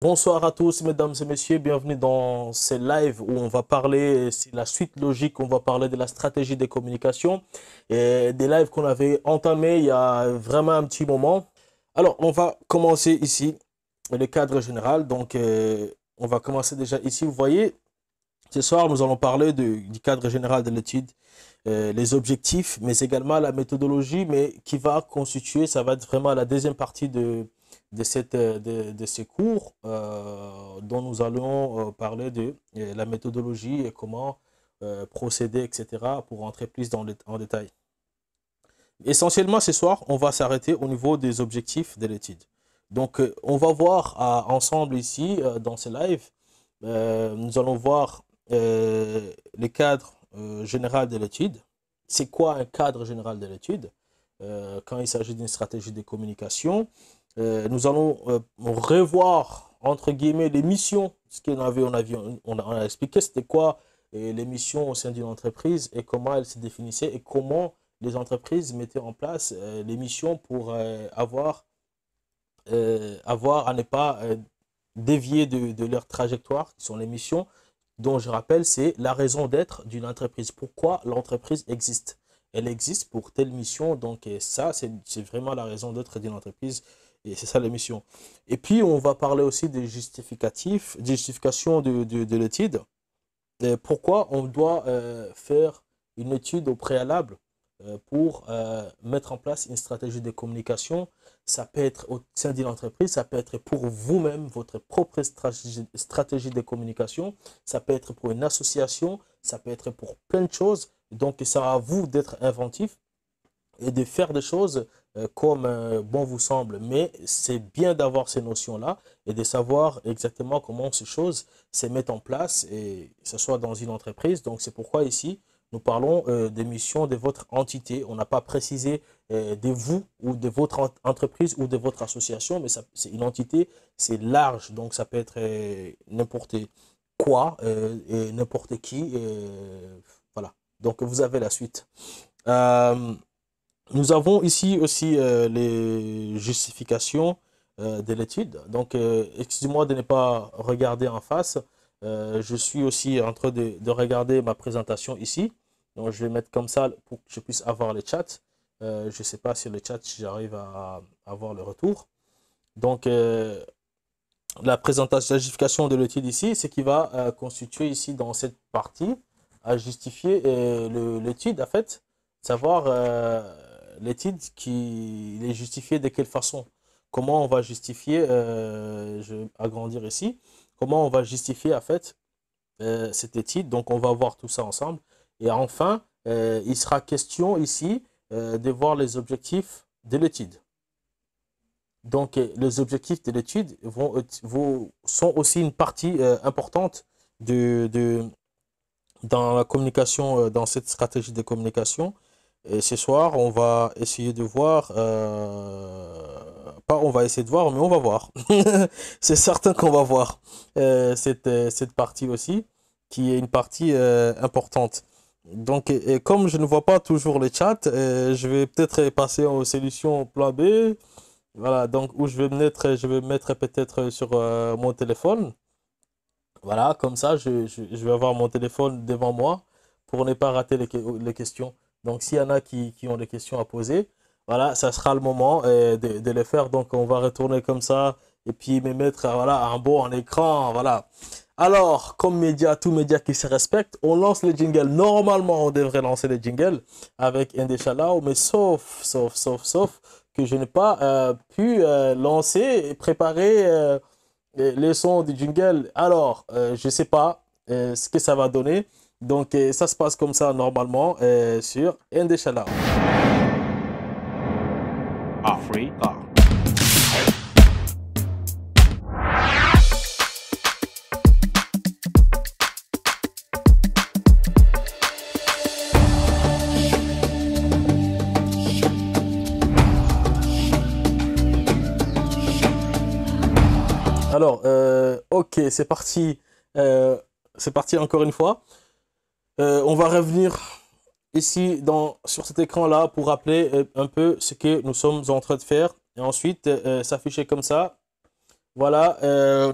Bonsoir à tous, mesdames et messieurs, bienvenue dans ce live où on va parler, c'est la suite logique, on va parler de la stratégie des communications et des lives qu'on avait entamés il y a vraiment un petit moment. Alors, on va commencer ici, le cadre général. Donc, on va commencer déjà ici. Vous voyez, ce soir, nous allons parler du cadre général de l'étude, les objectifs, mais également la méthodologie, mais qui va constituer, ça va être vraiment la deuxième partie de ces cours dont nous allons parler de la méthodologie et comment procéder, etc., pour entrer plus en détail. Essentiellement, ce soir, on va s'arrêter au niveau des objectifs de l'étude. Donc, on va voir ensemble ici, dans ce live, nous allons voir le cadre général de l'étude. C'est quoi un cadre général de l'étude quand il s'agit d'une stratégie de communication? Nous allons revoir, entre guillemets, les missions. Ce on a expliqué, c'était quoi les missions au sein d'une entreprise et comment elles se définissaient et comment les entreprises mettaient en place les missions pour avoir à ne pas dévier de leur trajectoire, qui sont les missions, dont je rappelle, c'est la raison d'être d'une entreprise. Pourquoi l'entreprise existe? Elle existe pour telle mission, donc ça, c'est vraiment la raison d'être d'une entreprise, et c'est ça la mission. Et puis, on va parler aussi des justificatifs, des justifications de l'étude. Pourquoi on doit faire une étude au préalable pour mettre en place une stratégie de communication. Ça peut être au sein d'une entreprise, ça peut être pour vous-même, votre propre stratégie de communication, ça peut être pour une association, ça peut être pour plein de choses. Donc, c'est à vous d'être inventif et de faire des choses comme bon vous semble. Mais c'est bien d'avoir ces notions-là et de savoir exactement comment ces choses se mettent en place, et que ce soit dans une entreprise. Donc, c'est pourquoi ici, nous parlons des missions de votre entité. On n'a pas précisé de vous ou de votre entreprise ou de votre association, mais c'est une entité, c'est large. Donc, ça peut être n'importe quoi et n'importe qui. Voilà. Donc, vous avez la suite. Euh, Nous avons ici aussi les justifications de l'étude. Donc, excusez-moi de ne pas regarder en face. Je suis aussi en train de regarder ma présentation ici. Donc, je vais mettre comme ça pour que je puisse avoir le chat. Je ne sais pas si le chat, si j'arrive à avoir le retour. Donc, la présentation, la justification de l'étude ici, c'est qui va constituer ici dans cette partie à justifier l'étude, en fait, savoir l'étude qui est justifiée de quelle façon. Comment on va justifier, je vais agrandir ici, comment on va justifier en fait cette étude. Donc on va voir tout ça ensemble. Et enfin, il sera question ici de voir les objectifs de l'étude. Donc, les objectifs de l'étude sont aussi une partie importante de, dans la communication, dans cette stratégie de communication. Et ce soir, on va essayer de voir, pas on va essayer de voir, mais on va voir. C'est certain qu'on va voir cette partie aussi, qui est une partie importante. Donc, et comme je ne vois pas toujours le chat, je vais peut-être passer aux solutions plan B. Voilà, donc où je vais me mettre peut-être sur mon téléphone. Voilà, comme ça, je vais avoir mon téléphone devant moi pour ne pas rater les questions. Donc, s'il y en a qui ont des questions à poser, voilà, ça sera le moment de les faire. Donc, on va retourner comme ça et puis me mettre voilà, en beau en écran. Voilà. Alors, comme média, tout média qui se respecte, on lance le jingle. Normalement, on devrait lancer le jingle avec Indeshalao, mais sauf que je n'ai pas pu lancer et préparer les sons du jingle. Alors, je ne sais pas ce que ça va donner. Donc, ça se passe comme ça normalement sur Indeshalao. Africa. Alors, ok, c'est parti. C'est parti encore une fois. On va revenir ici sur cet écran-là pour rappeler un peu ce que nous sommes en train de faire. Et ensuite, s'afficher comme ça. Voilà,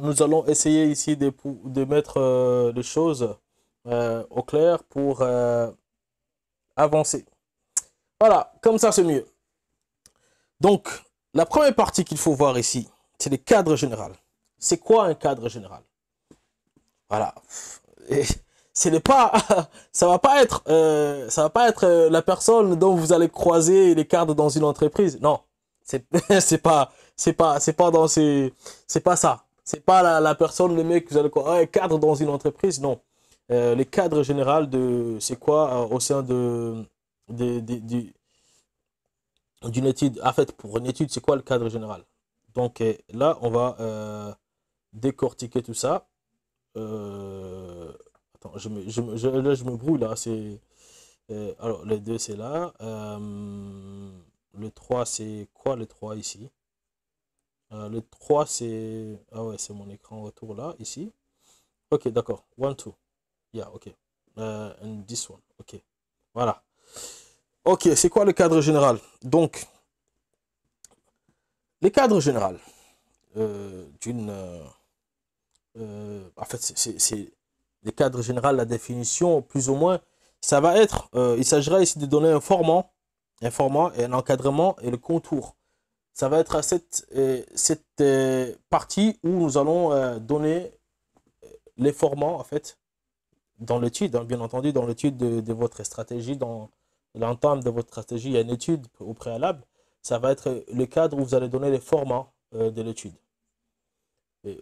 nous allons essayer ici de mettre les choses au clair pour avancer. Voilà, comme ça c'est mieux. Donc, la première partie qu'il faut voir ici, c'est le cadre général. C'est quoi un cadre général? Voilà. Et ce n'est pas, ça va pas être la personne dont vous allez croiser les cadres dans une entreprise. Non, c'est, c'est pas dans c'est pas ça. C'est pas la personne, le mec que vous allez croiser, un cadre dans une entreprise. Non. Les cadres généraux c'est quoi au sein de, de- du- d'une étude. En fait, pour une étude, c'est quoi le cadre général? Donc là, on va décortiquer tout ça. Euh, Attends, là, je me brouille là. Alors, le 2 c'est là. Le 3 c'est quoi le 3 ici? Le 3 c'est. Ah ouais, c'est mon écran retour là, ici. Ok, d'accord. One, two. Yeah, ok. And this one. Ok. Voilà. Ok, c'est quoi le cadre général? Donc, le cadre général d'une. En fait, c'est le cadre général, la définition, plus ou moins, ça va être, il s'agira ici de donner un format et un encadrement et le contour. Ça va être à cette partie où nous allons donner les formats, en fait, dans l'étude, hein, bien entendu, dans l'étude de votre stratégie, dans l'entame de votre stratégie, il y a une étude au préalable. Ça va être le cadre où vous allez donner les formats de l'étude.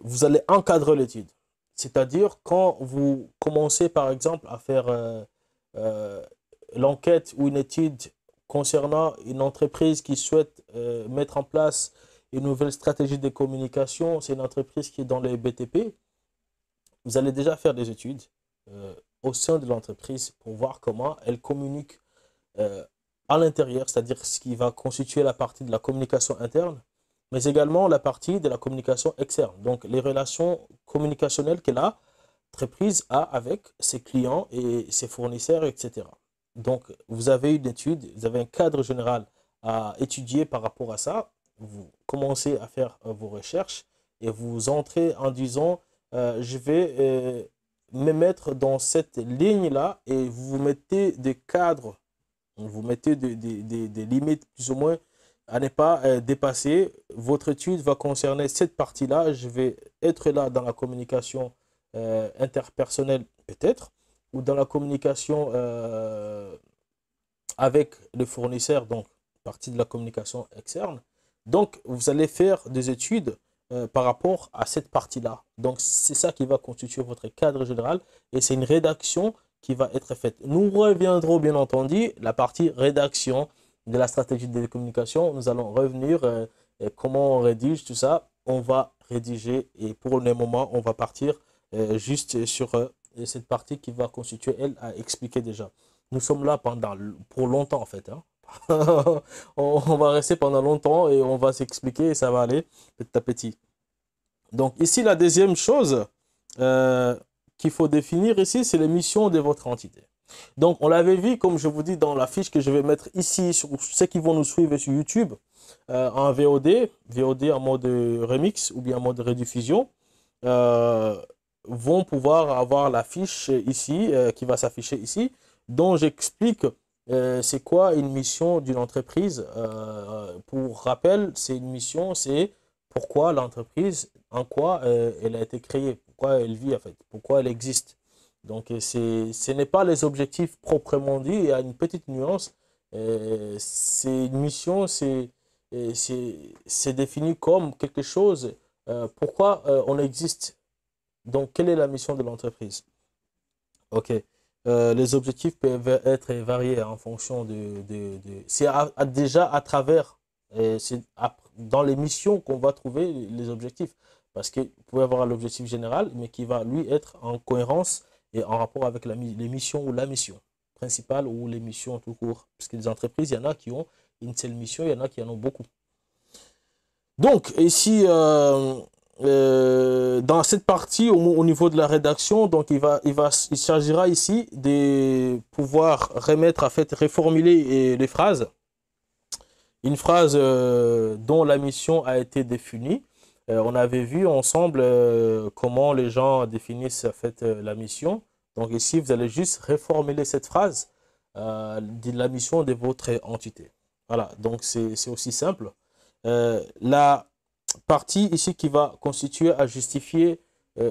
Vous allez encadrer l'étude. C'est-à-dire quand vous commencez par exemple à faire euh, l'enquête ou une étude concernant une entreprise qui souhaite mettre en place une nouvelle stratégie de communication, c'est une entreprise qui est dans les BTP, vous allez déjà faire des études euh, au sein de l'entreprise pour voir comment elle communique euh, à l'intérieur, c'est-à-dire ce qui va constituer la partie de la communication interne, mais également la partie de la communication externe. Donc les relations communicationnelles que l'entreprise a avec ses clients et ses fournisseurs, etc. Donc vous avez une étude, vous avez un cadre général à étudier par rapport à ça. Vous commencez à faire vos recherches et vous entrez en disant je vais me mettre dans cette ligne-là et vous mettez des cadres, vous mettez des limites plus ou moins à ne pas dépasser. Votre étude va concerner cette partie-là. Je vais être là dans la communication interpersonnelle peut-être, ou dans la communication avec le fournisseur, donc partie de la communication externe. Donc, vous allez faire des études par rapport à cette partie-là. Donc, c'est ça qui va constituer votre cadre général et c'est une rédaction qui va être faite. Nous reviendrons bien entendu la partie rédaction de la stratégie de communication. Nous allons revenir comment on rédige tout ça. On va rédiger et pour le moment, on va partir juste sur cette partie qui va constituer, elle, à expliquer déjà. Nous sommes là pour longtemps en fait, hein. On va rester pendant longtemps et on va s'expliquer et ça va aller petit à petit. Donc ici, la deuxième chose euh, qu'il faut définir ici, c'est les missions de votre entité. Donc on l'avait vu, comme je vous dis, dans la fiche que je vais mettre ici, sur ceux qui vont nous suivre sur YouTube, en VOD en mode remix ou bien en mode rediffusion, euh, vont pouvoir avoir la fiche ici, qui va s'afficher ici, dont j'explique c'est quoi une mission d'une entreprise. Pour rappel, c'est une mission, c'est pourquoi l'entreprise, en quoi elle a été créée, pourquoi elle vit en fait, pourquoi elle existe. Donc ce n'est pas les objectifs proprement dit, il y a une petite nuance. C'est une mission, c'est défini comme quelque chose, pourquoi on existe. Donc quelle est la mission de l'entreprise? Ok. Les objectifs peuvent être variés en fonction c'est déjà à travers, dans les missions qu'on va trouver les objectifs. Parce que vous pouvez avoir l'objectif général, mais qui va lui être en cohérence et en rapport avec les missions ou la mission principale ou les missions tout court. Parce que les entreprises, il y en a qui ont une seule mission, il y en a qui en ont beaucoup. Donc, ici, dans cette partie, au niveau de la rédaction, donc il s'agira ici de pouvoir remettre, en fait, reformuler les phrases. Une phrase dont la mission a été définie. On avait vu ensemble comment les gens définissent en fait, la mission. Donc ici, vous allez juste reformuler cette phrase de la mission de votre entité. Voilà, donc c'est aussi simple. La partie ici qui va constituer à justifier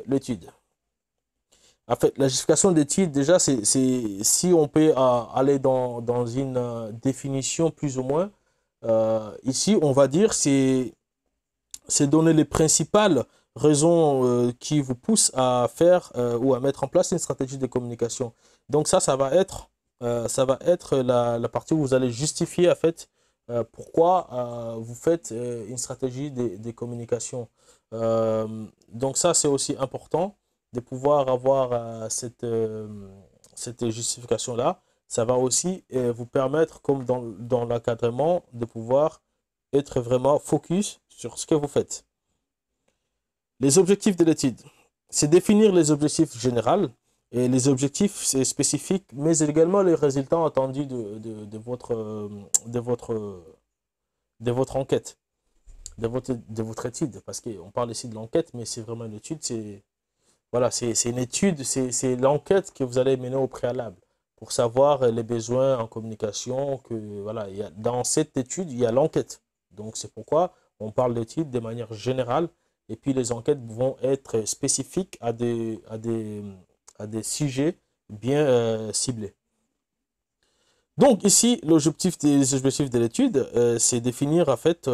l'étude. En fait, la justification d'étude, déjà, c'est si on peut aller dans une définition plus ou moins. Ici, on va dire c'est donner les principales raisons qui vous poussent à faire ou à mettre en place une stratégie de communication. Donc ça va être la partie où vous allez justifier en fait pourquoi vous faites une stratégie de communication. Donc ça, c'est aussi important de pouvoir avoir cette justification-là. Ça va aussi vous permettre, comme dans l'encadrement, de pouvoir être vraiment focus sur ce que vous faites. Les objectifs de l'étude, c'est définir les objectifs généraux et les objectifs spécifiques, mais également les résultats attendus de votre enquête, de votre étude. Parce qu'on parle ici de l'enquête, mais c'est vraiment une étude. Voilà, c'est une étude, c'est l'enquête que vous allez mener au préalable pour savoir les besoins en communication. Voilà, dans cette étude, il y a l'enquête. Donc, c'est pourquoi on parle d'études de manière générale. Et puis, les enquêtes vont être spécifiques à des sujets bien ciblés. Donc, ici, les objectifs de l'étude, c'est définir, en fait,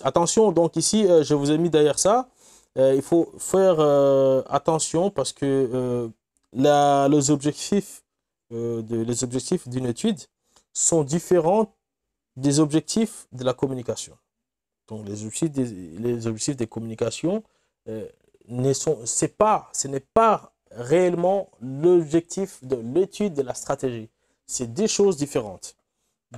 attention, donc ici, je vous ai mis derrière ça, il faut faire attention parce que les objectifs d'une étude sont différents des objectifs de la communication. Donc, les objectifs des communications, ce n'est pas réellement l'objectif de l'étude de la stratégie. C'est deux choses différentes.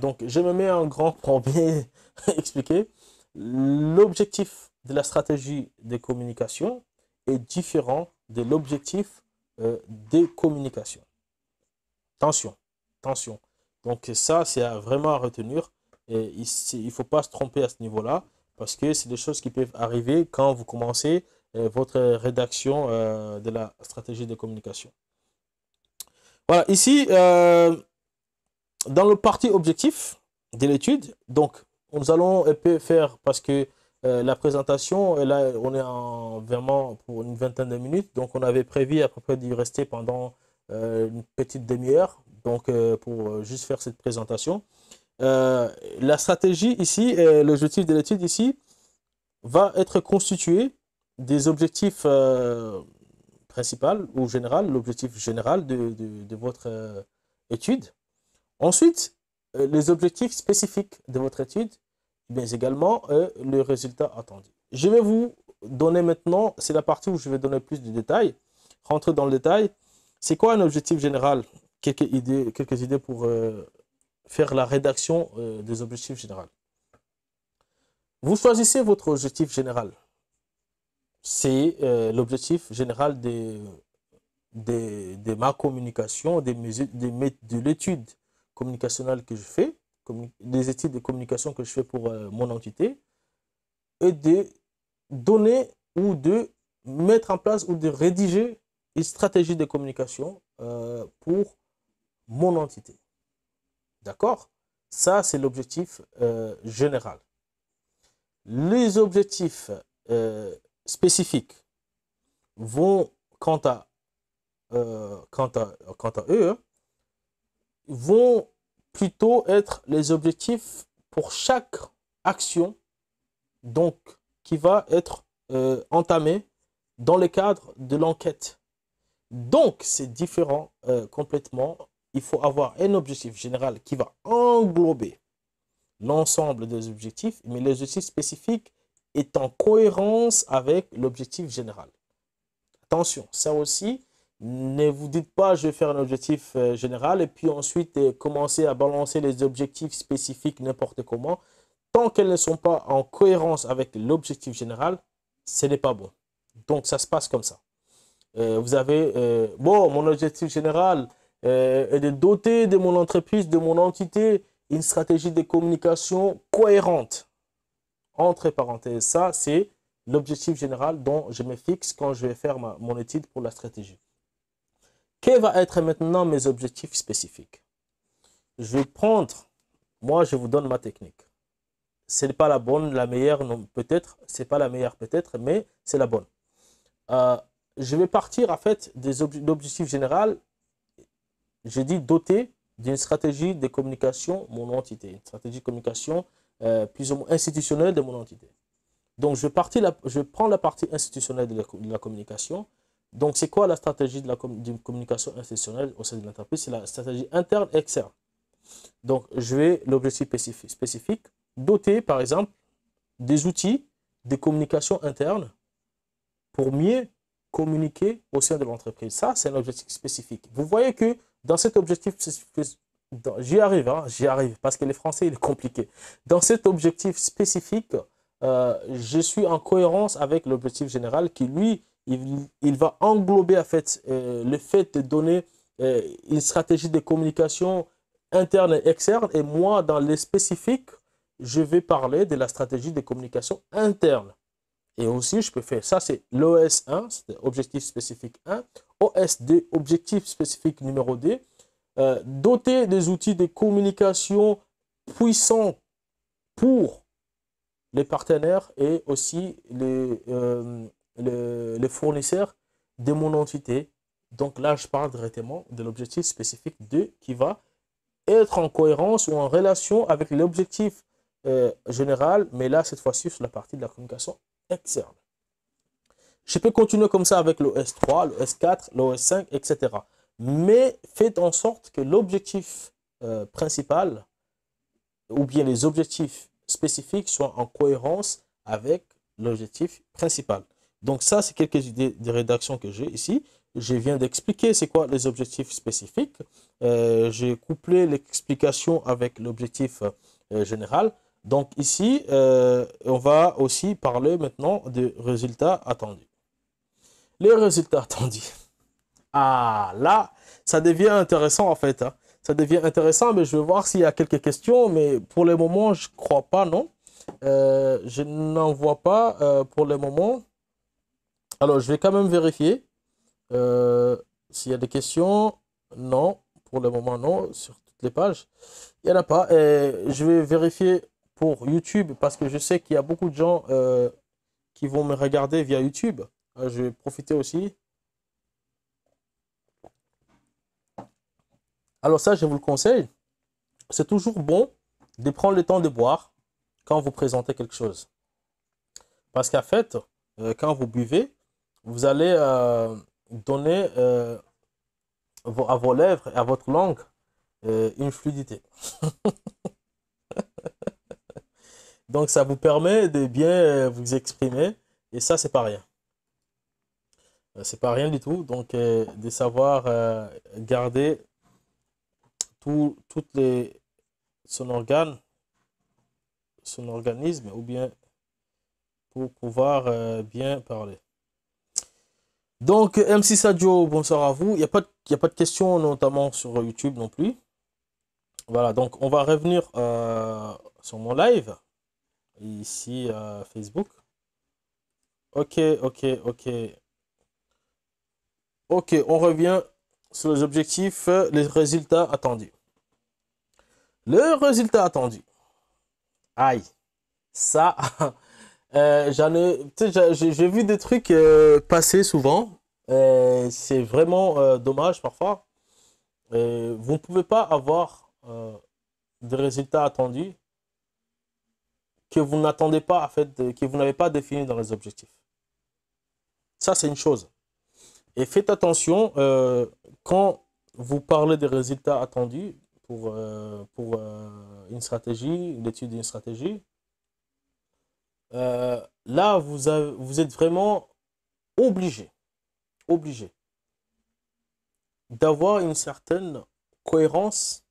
Donc, je me mets en grand pour bien expliquer. L'objectif de la stratégie de communication est différent de l'objectif des communications. Attention, attention. Donc, ça, c'est vraiment à retenir. Et il ne faut pas se tromper à ce niveau-là parce que c'est des choses qui peuvent arriver quand vous commencez votre rédaction de la stratégie de communication. Voilà, ici, dans le parti objectif de l'étude, donc nous allons faire, parce que la présentation, là on est vraiment pour une vingtaine de minutes, donc on avait prévu à peu près d'y rester pendant une petite demi-heure, donc pour juste faire cette présentation. La stratégie ici, l'objectif de l'étude ici, va être constitué des objectifs principaux ou général, l'objectif général de votre étude. Ensuite, les objectifs spécifiques de votre étude, mais également le résultat attendu. Je vais vous donner maintenant, c'est la partie où je vais donner plus de détails, rentrer dans le détail. C'est quoi un objectif général? Quelques idées pour faire la rédaction des objectifs généraux. Vous choisissez votre objectif général. C'est l'objectif général de ma communication, de l'étude communicationnelle que je fais, des études de communication que je fais pour mon entité, et de donner ou de mettre en place ou de rédiger une stratégie de communication pour mon entité. D'accord? Ça, c'est l'objectif général. Les objectifs spécifiques vont, quant à eux, vont plutôt être les objectifs pour chaque action donc, qui va être entamée dans le cadre de l'enquête. Donc, c'est différent complètement. Il faut avoir un objectif général qui va englober l'ensemble des objectifs, mais les objectifs spécifiques est en cohérence avec l'objectif général. Attention, ça aussi, ne vous dites pas je vais faire un objectif général et puis ensuite commencer à balancer les objectifs spécifiques n'importe comment. Tant qu'elles ne sont pas en cohérence avec l'objectif général, ce n'est pas bon. Donc, ça se passe comme ça. Vous avez, mon objectif général est de doter de mon entreprise, de mon entité, une stratégie de communication cohérente. Entre parenthèses, ça, c'est l'objectif général dont je me fixe quand je vais faire mon étude pour la stratégie. Quels vont être maintenant mes objectifs spécifiques? Je vais prendre, moi, je vous donne ma technique. Ce n'est pas la bonne, la meilleure, non, peut-être. Ce n'est pas la meilleure, peut-être, mais c'est la bonne. Je vais partir, en fait, de l'objectif général. J'ai dit doté d'une stratégie de communication mon entité. Une stratégie de communication plus ou moins institutionnelle de mon entité. Donc, je prends la partie institutionnelle de la communication. Donc, c'est quoi la stratégie d'une communication institutionnelle au sein de l'entreprise? C'est la stratégie interne et externe. Donc, je vais l'objectif spécifique, doter, par exemple, des outils de communication interne pour mieux communiquer au sein de l'entreprise. Ça, c'est un objectif spécifique. Vous voyez que dans cet objectif spécifique, j'y arrive, parce que les Français, il est compliqué. Dans cet objectif spécifique, je suis en cohérence avec l'objectif général qui, lui, il va englober en fait, le fait de donner une stratégie de communication interne et externe. Et moi, dans les spécifiques, je vais parler de la stratégie de communication interne. Et aussi, je peux faire ça, c'est l'OS 1, c'est objectif spécifique 1. OS 2, objectif spécifique numéro 2. Doter des outils de communication puissants pour les partenaires et aussi les fournisseurs de mon entité. Donc là, je parle directement de l'objectif spécifique 2 qui va être en cohérence ou en relation avec l'objectif général, mais là, cette fois-ci, sur la partie de la communication externe. Je peux continuer comme ça avec l'OS 3, l'OS 4, l'OS 5, etc. Mais faites en sorte que l'objectif principal ou bien les objectifs spécifiques soient en cohérence avec l'objectif principal. Donc ça, c'est quelques idées de rédaction que j'ai ici. Je viens d'expliquer c'est quoi les objectifs spécifiques. J'ai couplé l'explication avec l'objectif général. Donc ici, on va aussi parler maintenant des résultats attendus. Les résultats attendus. Ah, là, ça devient intéressant en fait. Hein. Ça devient intéressant, mais je vais voir s'il y a quelques questions. Mais pour le moment, je ne crois pas, non. Je n'en vois pas pour le moment. Alors, je vais quand même vérifier s'il y a des questions. Non, pour le moment, non. Sur toutes les pages, il n'y en a pas. Je vais vérifier pour YouTube parce que je sais qu'il y a beaucoup de gens qui vont me regarder via YouTube. Je vais profiter aussi. Alors ça, je vous le conseille. C'est toujours bon de prendre le temps de boire quand vous présentez quelque chose. Parce qu'en fait, quand vous buvez, vous allez donner à vos lèvres et à votre langue une fluidité. Donc ça vous permet de bien vous exprimer et ça, c'est pas rien. C'est pas rien du tout. Donc de savoir garder toutes son organisme ou bien pour pouvoir bien parler. Donc, MC Sadio, bonsoir à vous. Il n'y a pas de questions, notamment sur YouTube non plus. Voilà, donc on va revenir sur mon live, ici Facebook. Ok, on revient sur les objectifs, les résultats attendus. Le résultat attendu. Aïe, ça, j'ai vu des trucs passer souvent. C'est vraiment dommage parfois. Vous ne pouvez pas avoir des résultats attendus que vous n'attendez pas, en fait, que vous n'avez pas défini dans les objectifs. Ça, c'est une chose. Et faites attention quand vous parlez des résultats attendus pour une stratégie, l'étude d'une stratégie. Là, vous êtes vraiment obligé d'avoir une certaine cohérence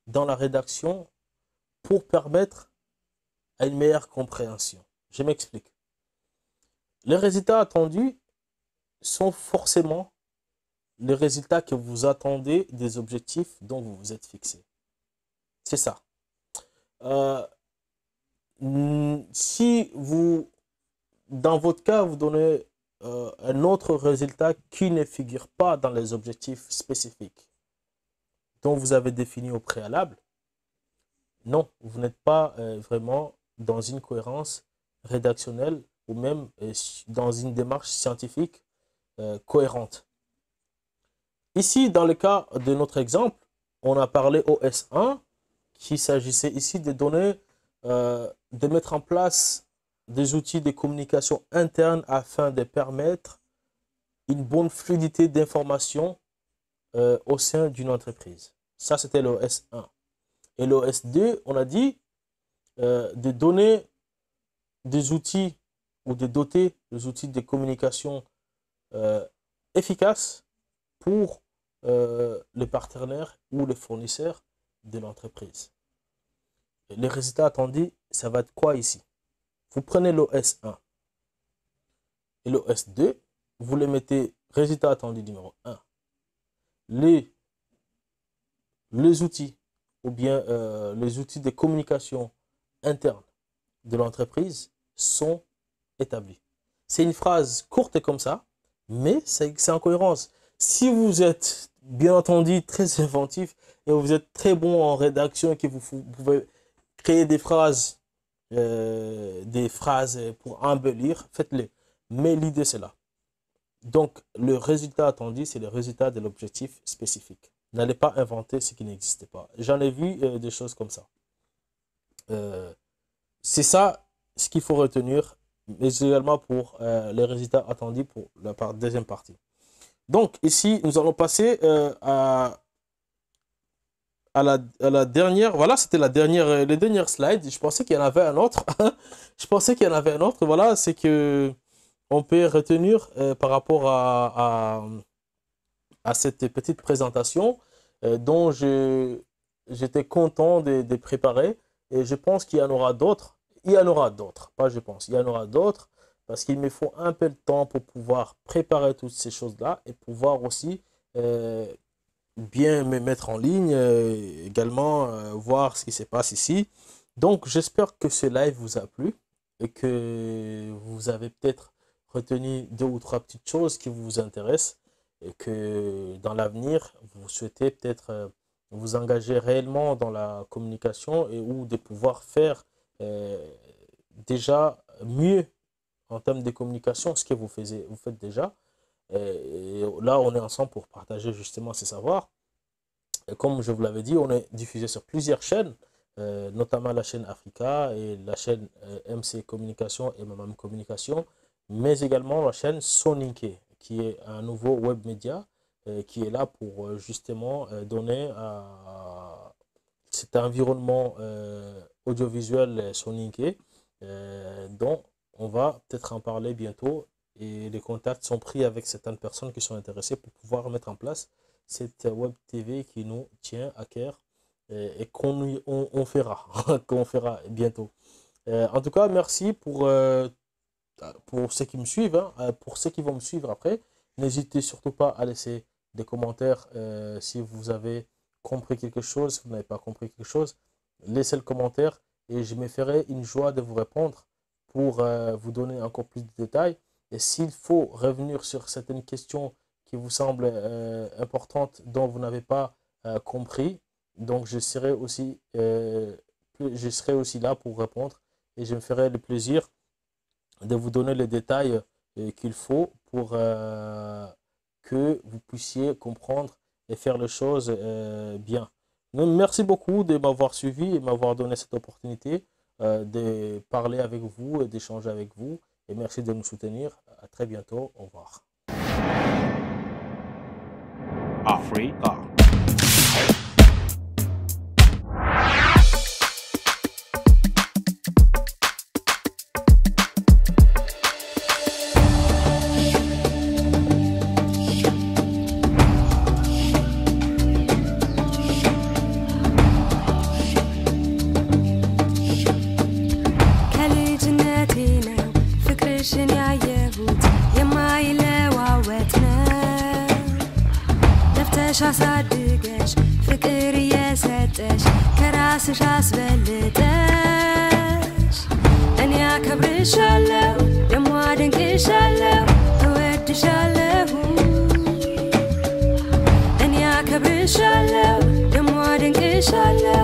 dans la rédaction pour permettre à une meilleure compréhension. Je m'explique. Les résultats attendus sont forcément les résultats que vous attendez des objectifs dont vous vous êtes fixé. C'est ça. si vous, dans votre cas, vous donnez un autre résultat qui ne figure pas dans les objectifs spécifiques dont vous avez défini au préalable, non, vous n'êtes pas vraiment dans une cohérence rédactionnelle ou même dans une démarche scientifique cohérente. Ici, dans le cas de notre exemple, on a parlé au S1, qu'il s'agissait ici de donner, de mettre en place des outils de communication interne afin de permettre une bonne fluidité d'information au sein d'une entreprise. Ça, c'était le S1. Et le S2, on a dit de donner des outils ou de doter des outils de communication efficaces pour les partenaires ou les fournisseurs de l'entreprise. Les résultats attendus, ça va être quoi ici? Vous prenez le S1 et le S2, vous les mettez résultat attendu numéro 1. Les outils ou bien les outils de communication interne de l'entreprise sont établis. C'est une phrase courte comme ça, mais c'est en cohérence. Si vous êtes bien entendu très inventif et vous êtes très bon en rédaction et que vous pouvez créer des phrases pour embellir, faites-le. Mais l'idée, c'est là. Donc, le résultat attendu, c'est le résultat de l'objectif spécifique. N'allez pas inventer ce qui n'existe pas. J'en ai vu des choses comme ça. C'est ça ce qu'il faut retenir, mais également pour les résultats attendus pour la deuxième partie. Donc, ici, nous allons passer à la dernière. Voilà, c'était les dernières slides. Je pensais qu'il y en avait un autre. Je pensais qu'il y en avait un autre. Voilà, c'est que on peut retenir par rapport à cette petite présentation dont j'étais content de préparer. Et je pense qu'il y en aura d'autres. Il y en aura d'autres, pas je pense. Il y en aura d'autres parce qu'il me faut un peu de temps pour pouvoir préparer toutes ces choses-là et pouvoir aussi bien me mettre en ligne, également voir ce qui se passe ici. Donc, j'espère que ce live vous a plu et que vous avez peut-être retenu 2 ou 3 petites choses qui vous intéressent et que dans l'avenir, vous souhaitez peut-être vous engager réellement dans la communication et ou de pouvoir faire déjà mieux en termes de communication ce que vous faites déjà. Et là, on est ensemble pour partager justement ces savoirs. Et comme je vous l'avais dit, on est diffusé sur plusieurs chaînes, notamment la chaîne Africa et la chaîne MC Communication et Mamam Communication, mais également la chaîne Soninké, qui est un nouveau web média qui est là pour justement donner à cet environnement audiovisuel Soninké, dont on va peut-être en parler bientôt. Et les contacts sont pris avec certaines personnes qui sont intéressées pour pouvoir mettre en place cette web TV qui nous tient à cœur et qu'on fera, qu'on fera bientôt. En tout cas, merci pour ceux qui me suivent, hein, pour ceux qui vont me suivre après. N'hésitez surtout pas à laisser des commentaires si vous avez compris quelque chose, si vous n'avez pas compris quelque chose. Laissez le commentaire et je me ferai une joie de vous répondre pour vous donner encore plus de détails. Et s'il faut revenir sur certaines questions qui vous semblent importantes, dont vous n'avez pas compris, donc je serai aussi là pour répondre et je me ferai le plaisir de vous donner les détails qu'il faut pour que vous puissiez comprendre et faire les choses bien. Donc, merci beaucoup de m'avoir suivi et m'avoir donné cette opportunité de parler avec vous et d'échanger avec vous. Et merci de nous soutenir. À très bientôt. Au revoir. Africa. አሳድገሽ ፍቅር የሰጠሽ ከራስሽ አስበልጠሽ እኔ አከብርሻለሁ ደሞ አደንቅሻለሁ እወድሻለሁ እኔ አከብርሻለሁ ደሞ አደንቅሻለሁ